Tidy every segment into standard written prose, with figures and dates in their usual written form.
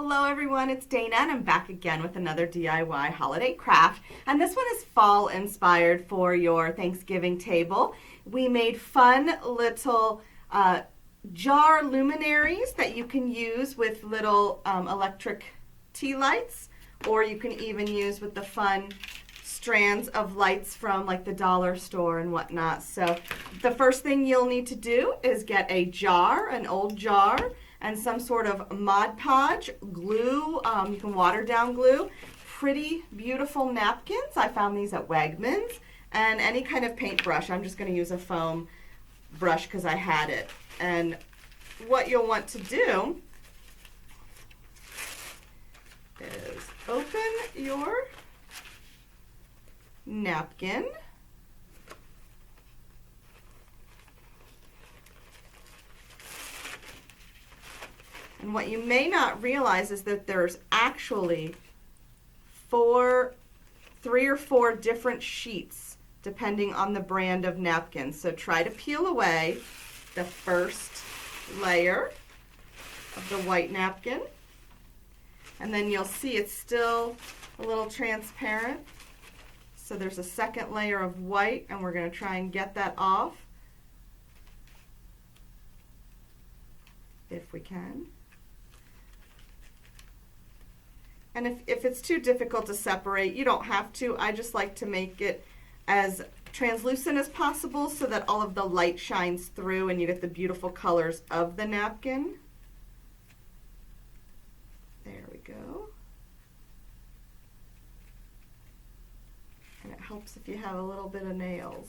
Hello everyone, it's Dana and I'm back again with another DIY holiday craft. And this one is fall inspired for your Thanksgiving table. We made fun little jar luminaries that you can use with little electric tea lights, or you can even use with the fun strands of lights from like the dollar store and whatnot. So the first thing you'll need to do is get a jar, an old jar, and some sort of Mod Podge, glue, you can water down glue, pretty beautiful napkins. I found these at Wegmans, and any kind of paintbrush. I'm just going to use a foam brush because I had it. And what you'll want to do is open your napkin. And what you may not realize is that there's actually three or four different sheets depending on the brand of napkin. So try to peel away the first layer of the white napkin, and then you'll see it's still a little transparent. So there's a second layer of white, and we're going to try and get that off if we can. And if it's too difficult to separate, you don't have to. I just like to make it as translucent as possible so that all of the light shines through and you get the beautiful colors of the napkin. There we go. And it helps if you have a little bit of nails.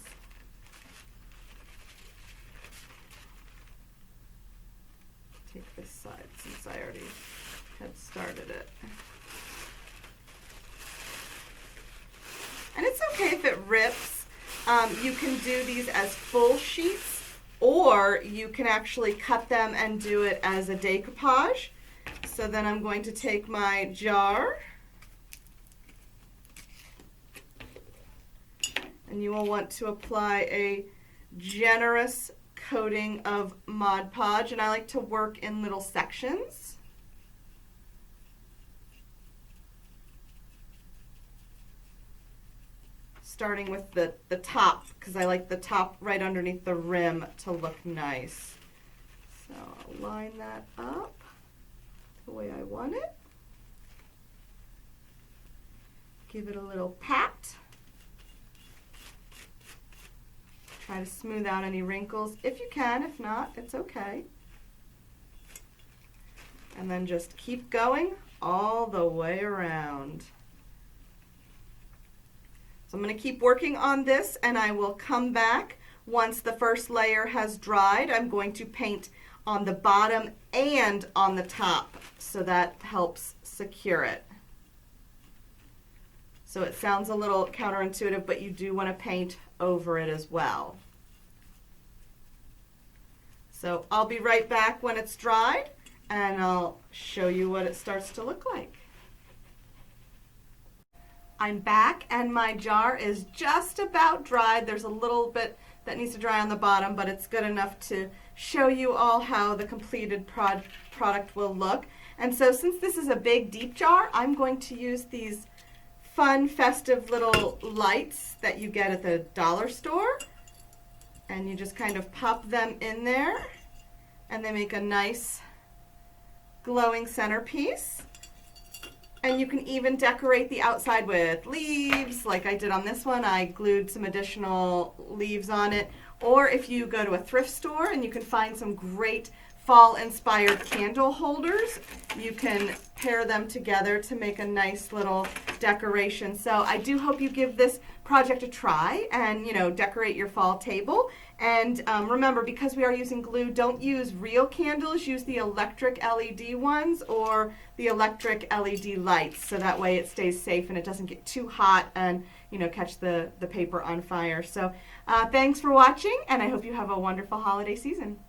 Take this side since I already had started it. And it's okay if it rips. You can do these as full sheets, or you can actually cut them and do it as a decoupage. So then I'm going to take my jar, and you will want to apply a generous coating of Mod Podge, and I like to work in little sections. Starting with the top, because I like the top right underneath the rim to look nice. So I'll line that up the way I want it. Give it a little pat. Try to smooth out any wrinkles if you can. If not, it's okay. And then just keep going all the way around. So I'm going to keep working on this, and I will come back once the first layer has dried. I'm going to paint on the bottom and on the top, so that helps secure it. So it sounds a little counterintuitive, but you do want to paint over it as well. So I'll be right back when it's dried, and I'll show you what it starts to look like. I'm back, and my jar is just about dried. There's a little bit that needs to dry on the bottom, but it's good enough to show you all how the completed product will look. And so since this is a big deep jar, I'm going to use these fun festive little lights that you get at the dollar store, and you just kind of pop them in there, and they make a nice glowing centerpiece. And you can even decorate the outside with leaves, like I did on this one. I glued some additional leaves on it. Or if you go to a thrift store and you can find some great fall-inspired candle holders, you can pair them together to make a nice little decoration. So I do hope you give this project a try and, decorate your fall table. And remember, because we are using glue, don't use real candles. Use the electric LED ones or the electric LED lights, so that way it stays safe and it doesn't get too hot and catch the paper on fire. So thanks for watching, and I hope you have a wonderful holiday season.